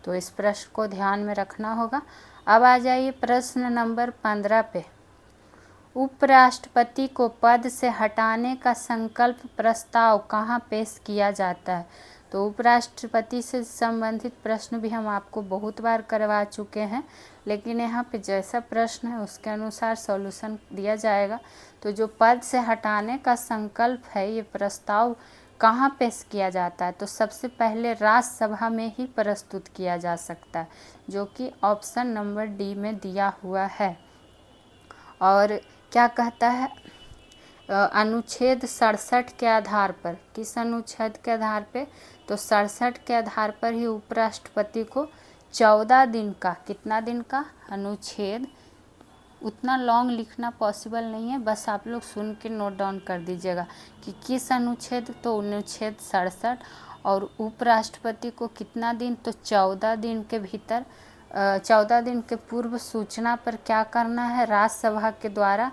तो इस प्रश्न को ध्यान में रखना होगा। अब आ जाइए प्रश्न नंबर 15 पे। उपराष्ट्रपति को पद से हटाने का संकल्प प्रस्ताव कहाँ पेश किया जाता है? तो उपराष्ट्रपति से संबंधित प्रश्न भी हम आपको बहुत बार करवा चुके हैं, लेकिन यहाँ पे जैसा प्रश्न है उसके अनुसार सॉल्यूशन दिया जाएगा। तो जो पद से हटाने का संकल्प है, ये प्रस्ताव कहाँ पेश किया जाता है? तो सबसे पहले राज्यसभा में ही प्रस्तुत किया जा सकता है, जो कि ऑप्शन नंबर D में दिया हुआ है। और क्या कहता है? अनुच्छेद 67 के आधार पर। किस अनुच्छेद के आधार पे? तो 67 के आधार पर ही उपराष्ट्रपति को 14 दिन का, कितना दिन का? अनुच्छेद, उतना लॉन्ग लिखना पॉसिबल नहीं है, बस आप लोग सुन के नोट डाउन कर दीजिएगा कि किस अनुच्छेद। तो अनुच्छेद 67। और उपराष्ट्रपति को कितना दिन? तो 14 दिन के भीतर, 14 दिन के पूर्व सूचना पर क्या करना है? राज्यसभा के द्वारा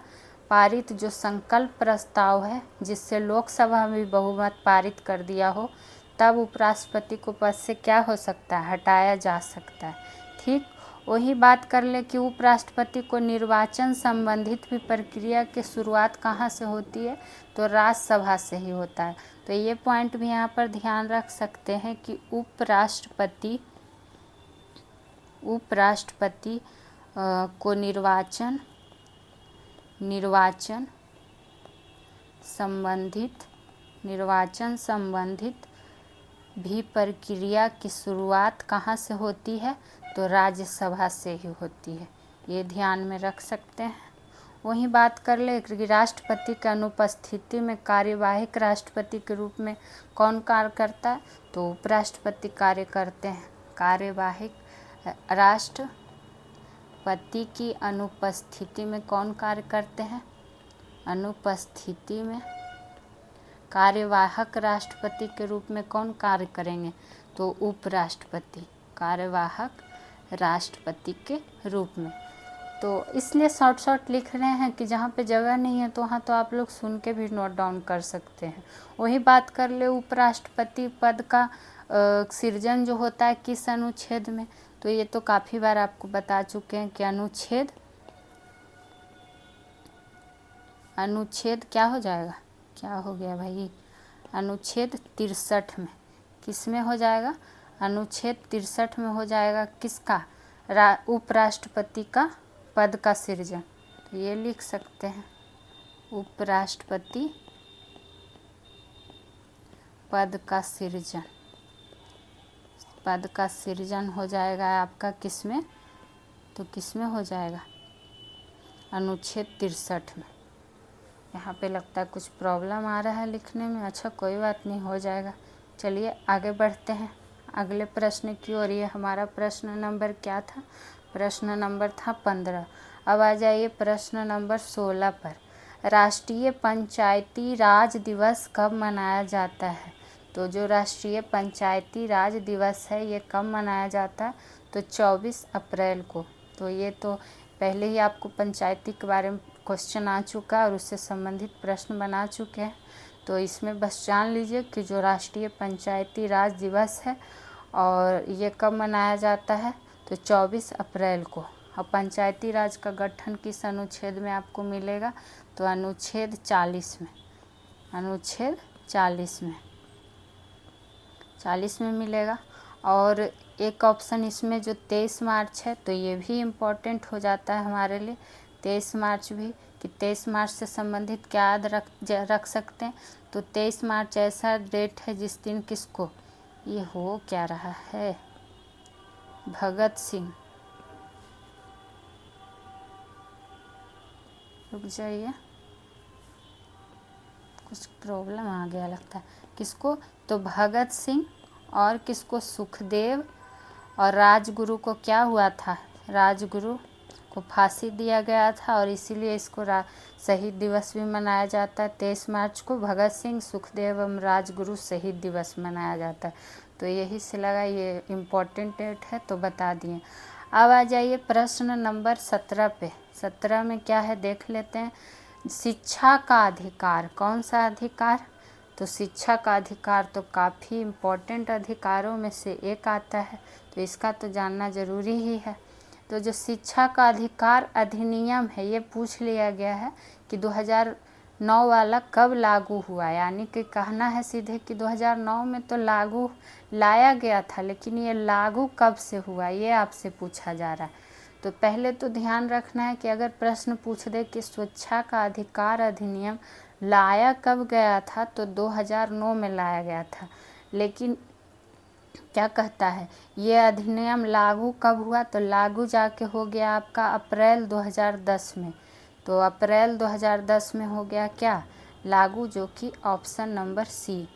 पारित जो संकल्प प्रस्ताव है, जिससे लोकसभा में भी बहुमत पारित कर दिया हो, तब उपराष्ट्रपति को पद से क्या हो सकता है? हटाया जा सकता है। ठीक वही बात कर ले कि उपराष्ट्रपति को निर्वाचन संबंधित भी प्रक्रिया की शुरुआत कहाँ से होती है? तो राज्यसभा से ही होता है। तो ये पॉइंट भी यहाँ पर ध्यान रख सकते हैं कि उपराष्ट्रपति को निर्वाचन संबंधित भी प्रक्रिया की शुरुआत कहाँ से होती है? तो राज्यसभा से ही होती है। ये ध्यान में रख सकते हैं। वही बात कर ले कि राष्ट्रपति की अनुपस्थिति में कार्यवाहक राष्ट्रपति के रूप में कौन कार्य करता है? तो उपराष्ट्रपति कार्य करते हैं। कार्यवाहक राष्ट्रपति की अनुपस्थिति में कौन कार्य करते हैं? अनुपस्थिति में कार्यवाहक राष्ट्रपति के रूप में कौन कार्य करेंगे? तो उपराष्ट्रपति। कार्यवाहक राष्ट्रपति के रूप में। तो इसलिए शॉर्ट लिख रहे हैं कि जहाँ पे जगह नहीं है तो वहाँ तो आप लोग सुन के भी नोट डाउन कर सकते हैं। वही बात कर ले उपराष्ट्रपति पद का सृजन जो होता है किस अनुच्छेद में, तो ये तो काफ़ी बार आपको बता चुके हैं कि अनुच्छेद क्या हो जाएगा, क्या हो गया भाई, अनुच्छेद 63 में। किस में हो जाएगा, अनुच्छेद 63 में हो जाएगा किसका, उपराष्ट्रपति का पद का सृजन। तो ये लिख सकते हैं उपराष्ट्रपति पद का सृजन। पद का सृजन हो जाएगा आपका किस में, तो किस में हो जाएगा, अनुच्छेद 63 में। यहाँ पे लगता है कुछ प्रॉब्लम आ रहा है लिखने में। अच्छा कोई बात नहीं, हो जाएगा। चलिए आगे बढ़ते हैं अगले प्रश्न की ओर। ये हमारा प्रश्न नंबर क्या था, प्रश्न नंबर था 15। अब आ जाइए प्रश्न नंबर 16 पर। राष्ट्रीय पंचायती राज दिवस कब मनाया जाता है। तो जो राष्ट्रीय पंचायती राज दिवस है ये कब मनाया जाता है, तो 24 अप्रैल को। तो ये तो पहले ही आपको पंचायती के बारे में क्वेश्चन आ चुका है और उससे संबंधित प्रश्न बना चुके हैं। तो इसमें बस जान लीजिए कि जो राष्ट्रीय पंचायती राज दिवस है और ये कब मनाया जाता है, तो 24 अप्रैल को। और पंचायती राज का गठन किस अनुच्छेद में आपको मिलेगा, तो अनुच्छेद 40 में। अनुच्छेद 40 में मिलेगा। और एक ऑप्शन इसमें जो 23 मार्च है, तो ये भी इम्पोर्टेंट हो जाता है हमारे लिए। 23 मार्च भी, कि 23 मार्च से संबंधित क्या याद रख सकते हैं, तो 23 मार्च ऐसा डेट है जिस दिन किसको, ये हो क्या रहा है, भगत सिंह, रुक जाइए कुछ प्रॉब्लम आ गया लगता है, किसको, तो भगत सिंह और किसको, सुखदेव और राजगुरु को क्या हुआ था, राजगुरु को फांसी दिया गया था और इसीलिए इसको शहीद दिवस भी मनाया जाता है। 23 मार्च को भगत सिंह, सुखदेव एवं राजगुरु शहीद दिवस मनाया जाता है। तो यही से लगा ये इम्पोर्टेंट डेट है तो बता दिए। अब आ जाइए प्रश्न नंबर 17 पे। 17 में क्या है देख लेते हैं। शिक्षा का अधिकार, कौन सा अधिकार, तो शिक्षा का अधिकार तो काफ़ी इम्पोर्टेंट अधिकारों में से एक आता है, तो इसका तो जानना ज़रूरी ही है। तो जो शिक्षा का अधिकार अधिनियम है ये पूछ लिया गया है कि 2009 वाला कब लागू हुआ, यानी कि कहना है सीधे कि 2009 में तो लागू लाया गया था, लेकिन ये लागू कब से हुआ ये आपसे पूछा जा रहा है। तो पहले तो ध्यान रखना है कि अगर प्रश्न पूछ दे कि शिक्षा का अधिकार अधिनियम लाया कब गया था, तो 2009 में लाया गया था। लेकिन क्या कहता है ये अधिनियम लागू कब हुआ, तो लागू जाके हो गया आपका अप्रैल 2010 में। तो अप्रैल 2010 में हो गया क्या लागू, जो कि ऑप्शन नंबर सी,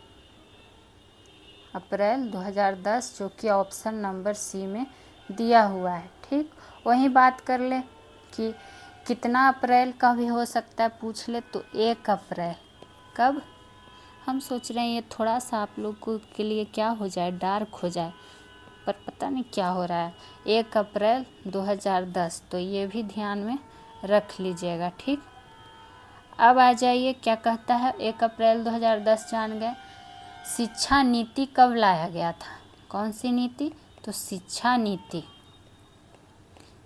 अप्रैल 2010 जो कि ऑप्शन नंबर सी में दिया हुआ है। ठीक, वहीं बात कर ले कि कितना अप्रैल का भी हो सकता है पूछ ले, तो 1 अप्रैल कब, हम सोच रहे हैं ये थोड़ा सा आप लोगों के लिए क्या हो जाए, डार्क हो जाए, पर पता नहीं क्या हो रहा है। 1 अप्रैल 2010, तो ये भी ध्यान में रख लीजिएगा। ठीक, अब आ जाइए क्या कहता है, 1 अप्रैल 2010 जान गए। शिक्षा नीति कब लाया गया था, कौन सी नीति, तो शिक्षा नीति।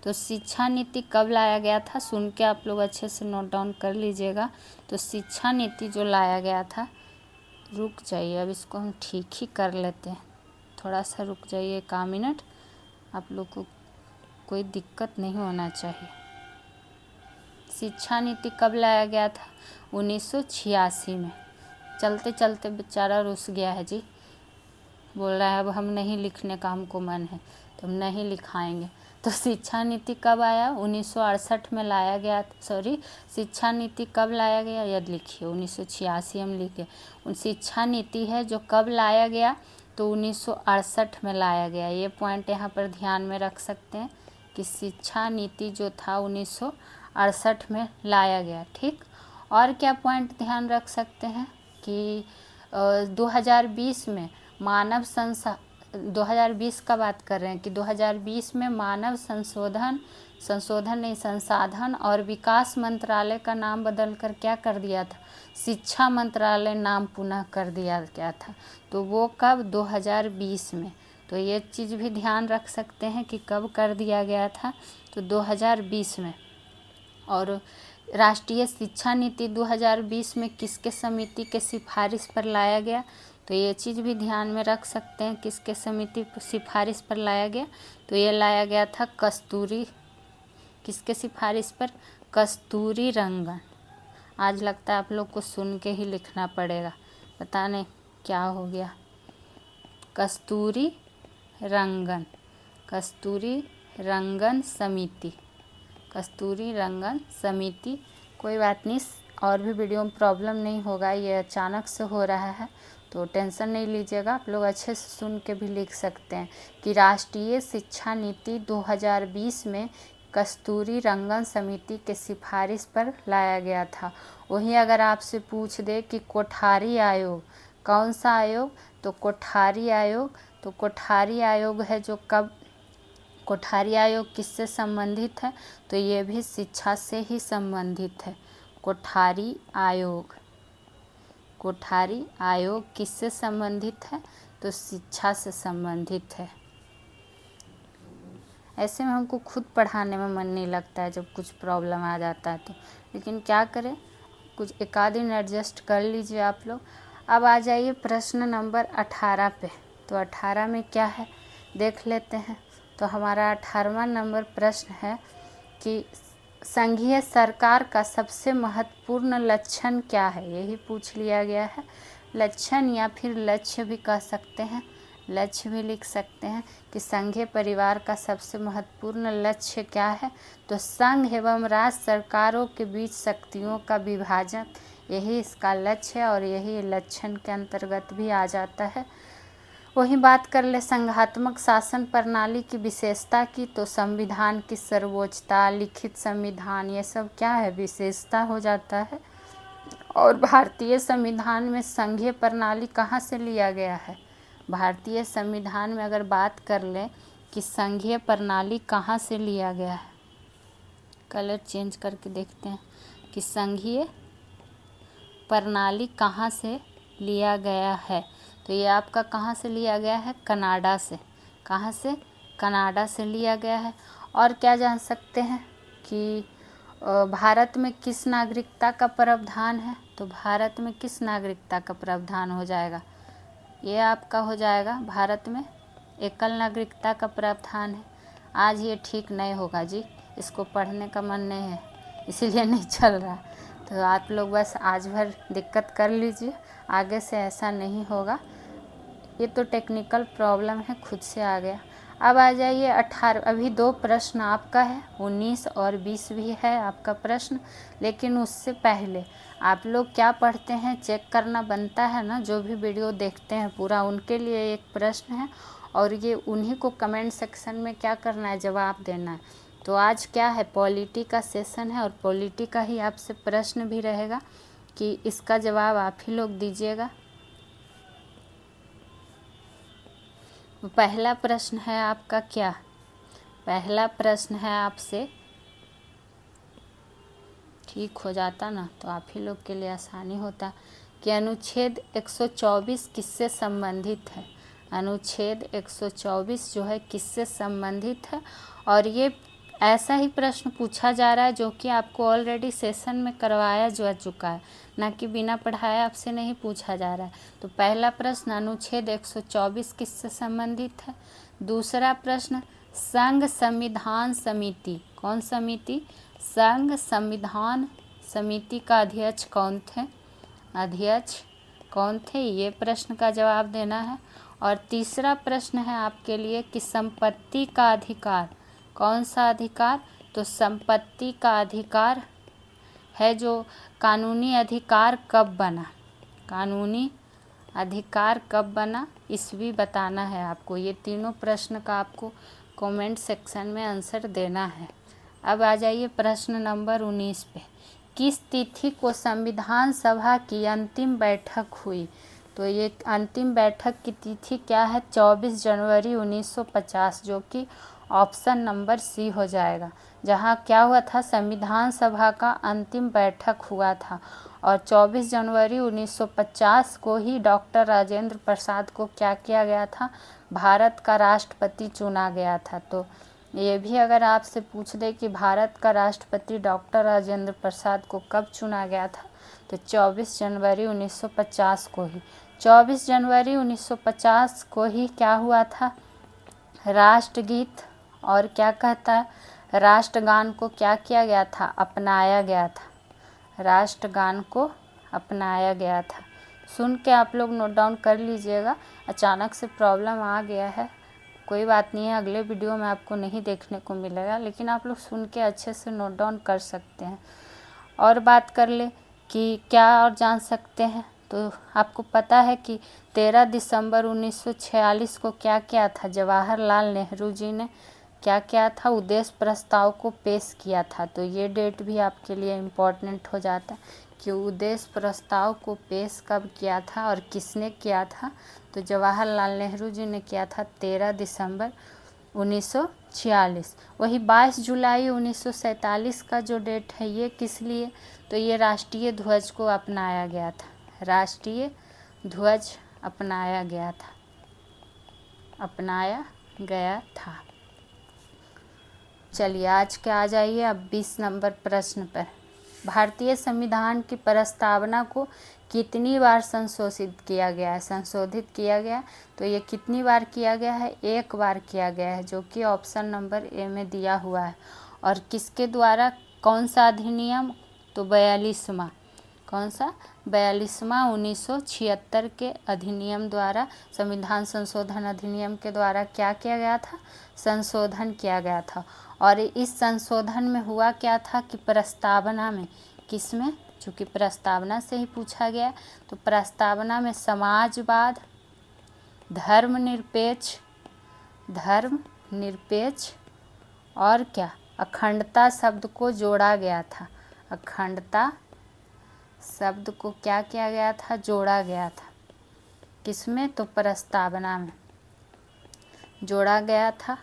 तो शिक्षा नीति कब लाया गया था, सुन के आप लोग अच्छे से नोट डाउन कर लीजिएगा। तो शिक्षा नीति जो लाया गया था, रुक जाइए अब इसको हम ठीक ही कर लेते हैं, थोड़ा सा रुक जाइए 1 मिनट, आप लोग को कोई दिक्कत नहीं होना चाहिए। शिक्षा नीति कब लाया गया था, 1986 में। चलते चलते बेचारा रुस गया है जी, बोल रहा है अब हम नहीं लिखने का हमको मन है, तो हम नहीं लिखाएंगे। तो शिक्षा नीति कब आया, 1968 में लाया गया, सॉरी शिक्षा नीति कब लाया गया, यद लिखिए 1986 हम लिखे। शिक्षा नीति है जो कब लाया गया, तो 1968 में लाया गया। ये पॉइंट यहाँ पर ध्यान में रख सकते हैं कि शिक्षा नीति जो था 1968 में लाया गया। ठीक, और क्या पॉइंट ध्यान रख सकते हैं कि 2020 में मानव 2020 का बात कर रहे हैं कि 2020 में मानव संसाधन और विकास मंत्रालय का नाम बदल कर क्या कर दिया था, शिक्षा मंत्रालय नाम पुनः कर दिया गया था। तो वो कब, 2020 में। तो ये चीज़ भी ध्यान रख सकते हैं कि कब कर दिया गया था, तो 2020 में। और राष्ट्रीय शिक्षा नीति 2020 में किसके समिति के सिफारिश पर लाया गया, तो ये चीज़ भी ध्यान में रख सकते हैं किसके समिति सिफारिश पर लाया गया। तो ये लाया गया था किसके सिफारिश पर, कस्तूरी रंगन। आज लगता है आप लोग को सुन के ही लिखना पड़ेगा, पता नहीं क्या हो गया। कस्तूरी रंगन समिति। कोई बात नहीं, और भी वीडियो में प्रॉब्लम नहीं होगा, ये अचानक से हो रहा है तो टेंशन नहीं लीजिएगा। आप लोग अच्छे से सुन के भी लिख सकते हैं कि राष्ट्रीय शिक्षा नीति 2020 में कस्तूरी रंगन समिति के सिफारिश पर लाया गया था। वहीं अगर आपसे पूछ दे कि कोठारी आयोग, कौन सा आयोग, तो कोठारी आयोग है जो कब, कोठारी आयोग किससे संबंधित है, तो ये भी शिक्षा से ही संबंधित है। कोठारी आयोग किससे संबंधित है, तो शिक्षा से संबंधित है। ऐसे में हमको खुद पढ़ाने में मन नहीं लगता है जब कुछ प्रॉब्लम आ जाता है तो, लेकिन क्या करें, कुछ एक आध दिन एडजस्ट कर लीजिए आप लोग। अब आ जाइए प्रश्न नंबर 18 पे। तो 18 में क्या है देख लेते हैं। तो हमारा 18वां नंबर प्रश्न है कि संघीय सरकार का सबसे महत्वपूर्ण लक्षण क्या है, यही पूछ लिया गया है। लक्षण या फिर लक्ष्य भी कह सकते हैं, लक्ष्य भी लिख सकते हैं कि संघीय परिवार का सबसे महत्वपूर्ण लक्ष्य क्या है, तो संघ एवं राज्य सरकारों के बीच शक्तियों का विभाजन, यही इसका लक्ष्य है और यही लक्षण के अंतर्गत भी आ जाता है। वही बात कर ले संघात्मक शासन प्रणाली की विशेषता की, तो संविधान की सर्वोच्चता, लिखित संविधान, ये सब क्या है, विशेषता हो जाता है। और भारतीय संविधान में संघीय प्रणाली कहाँ से लिया गया है, भारतीय संविधान में अगर बात कर ले कि संघीय प्रणाली कहाँ से लिया गया है, कलर चेंज करके देखते हैं कि संघीय प्रणाली कहाँ से लिया गया है। तो ये आपका कहाँ से लिया गया है, कनाडा से। कहाँ से, कनाडा से लिया गया है। और क्या जान सकते हैं कि भारत में किस नागरिकता का प्रावधान है, तो भारत में किस नागरिकता का प्रावधान हो जाएगा, ये आपका हो जाएगा भारत में एकल नागरिकता का प्रावधान है। आज ये ठीक नहीं होगा जी, इसको पढ़ने का मन नहीं है इसीलिए नहीं चल रहा, तो आप लोग बस आज भर दिक्कत कर लीजिए, आगे से ऐसा नहीं होगा। ये तो टेक्निकल प्रॉब्लम है, खुद से आ गया। अब आ जाइए 18, अभी 2 प्रश्न आपका है, 19 और 20 भी है आपका प्रश्न, लेकिन उससे पहले आप लोग क्या पढ़ते हैं चेक करना बनता है ना, जो भी वीडियो देखते हैं पूरा, उनके लिए एक प्रश्न है और ये उन्हीं को कमेंट सेक्शन में क्या करना है, जवाब देना है। तो आज क्या है, पॉलिटी का सेशन है और पॉलिटी का ही आपसे प्रश्न भी रहेगा कि इसका जवाब आप ही लोग दीजिएगा। पहला प्रश्न है आपका क्या, पहला प्रश्न है आपसे, ठीक हो जाता ना तो आप ही लोग के लिए आसानी होता, कि अनुच्छेद 124 किससे संबंधित है। अनुच्छेद 124 जो है किससे संबंधित है, और ये ऐसा ही प्रश्न पूछा जा रहा है जो कि आपको ऑलरेडी सेशन में करवाया जा चुका है, ना कि बिना पढ़ाए आपसे नहीं पूछा जा रहा है। तो पहला प्रश्न अनुच्छेद 124 किससे संबंधित है। दूसरा प्रश्न संघ संविधान समिति, कौन समिति, संघ संविधान समिति का अध्यक्ष कौन थे, अध्यक्ष कौन थे, ये प्रश्न का जवाब देना है। और तीसरा प्रश्न है आपके लिए कि संपत्ति का अधिकार, कौन सा अधिकार, तो संपत्ति का अधिकार है जो कानूनी अधिकार कब बना, कानूनी अधिकार कब बना, ईस्वी बताना है आपको। ये तीनों प्रश्न का आपको कमेंट सेक्शन में आंसर देना है। अब आ जाइए प्रश्न नंबर 19 पे, किस तिथि को संविधान सभा की अंतिम बैठक हुई। तो ये अंतिम बैठक की तिथि क्या है? 24 जनवरी 1950, जो कि ऑप्शन नंबर सी हो जाएगा। जहाँ क्या हुआ था, संविधान सभा का अंतिम बैठक हुआ था और 24 जनवरी 1950 को ही डॉक्टर राजेंद्र प्रसाद को क्या किया गया था? भारत का राष्ट्रपति चुना गया था। तो ये भी अगर आपसे पूछ दे कि भारत का राष्ट्रपति डॉक्टर राजेंद्र प्रसाद को कब चुना गया था, तो 24 जनवरी 1950 को ही। 24 जनवरी 1950 को ही क्या हुआ था? राष्ट्रगीत और क्या कहता है, राष्ट्रगान को क्या किया गया था? अपनाया गया था। राष्ट्रगान को अपनाया गया था। सुन के आप लोग नोट डाउन कर लीजिएगा। अचानक से प्रॉब्लम आ गया है, कोई बात नहीं है, अगले वीडियो में आपको नहीं देखने को मिलेगा, लेकिन आप लोग सुन के अच्छे से नोट डाउन कर सकते हैं। और बात कर ले कि क्या और जान सकते हैं, तो आपको पता है कि 13 दिसंबर 1946 को क्या किया था? जवाहरलाल नेहरू जी ने क्या किया था? उद्देश्य प्रस्ताव को पेश किया था। तो ये डेट भी आपके लिए इम्पोर्टेंट हो जाता है कि उद्देश्य प्रस्ताव को पेश कब किया था और किसने किया था? तो जवाहरलाल नेहरू जी ने किया था 13 दिसंबर 1946। वही 22 जुलाई 1947 का जो डेट है, ये किस लिए? तो ये राष्ट्रीय ध्वज को अपनाया गया था। राष्ट्रीय ध्वज अपनाया गया था, अपनाया गया था। चलिए आज के आ जाइए अब 20 नंबर प्रश्न पर। भारतीय संविधान की प्रस्तावना को कितनी बार संशोधित किया गया है? संशोधित किया गया, तो ये कितनी बार किया गया है? एक बार किया गया है, जो कि ऑप्शन नंबर ए में दिया हुआ है। और किसके द्वारा? कौन सा अधिनियम? तो 42वां। कौन सा? 42वां 1976 के अधिनियम द्वारा, संविधान संशोधन अधिनियम के द्वारा क्या किया गया था? संशोधन किया गया था। और इस संशोधन में हुआ क्या था कि प्रस्तावना में, किसमें? चूँकि प्रस्तावना से ही पूछा गया, तो प्रस्तावना में समाजवाद, धर्मनिरपेक्ष और क्या, अखंडता शब्द को जोड़ा गया था। अखंडता शब्द को क्या किया गया था? जोड़ा गया था। किसमें? तो प्रस्तावना में जोड़ा गया था।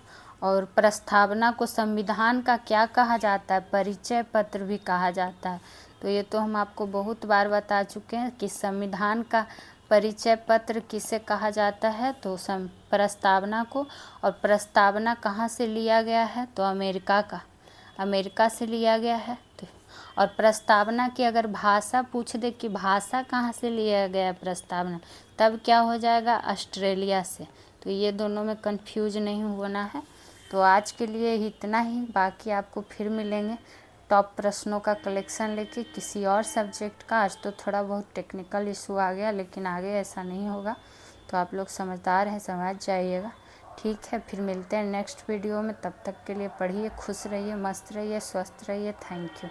और प्रस्तावना को संविधान का क्या कहा जाता है? परिचय पत्र भी कहा जाता है। तो ये तो हम आपको बहुत बार बता चुके हैं कि संविधान का परिचय पत्र किसे कहा जाता है? तो प्रस्तावना को। और प्रस्तावना कहाँ से लिया गया है? तो अमेरिका से लिया गया है। तो और प्रस्तावना की अगर भाषा पूछ दे कि भाषा कहाँ से लिया गया है प्रस्तावना, तब क्या हो जाएगा? ऑस्ट्रेलिया से। तो ये दोनों में कंफ्यूज नहीं होना है। तो आज के लिए इतना ही, बाकी आपको फिर मिलेंगे टॉप प्रश्नों का कलेक्शन लेके किसी और सब्जेक्ट का। आज तो थोड़ा बहुत टेक्निकल इशू आ गया, लेकिन आगे ऐसा नहीं होगा। तो आप लोग समझदार हैं, समझ जाइएगा। ठीक है, फिर मिलते हैं नेक्स्ट वीडियो में। तब तक के लिए पढ़िए, खुश रहिए, मस्त रहिए, स्वस्थ रहिए। Thank you.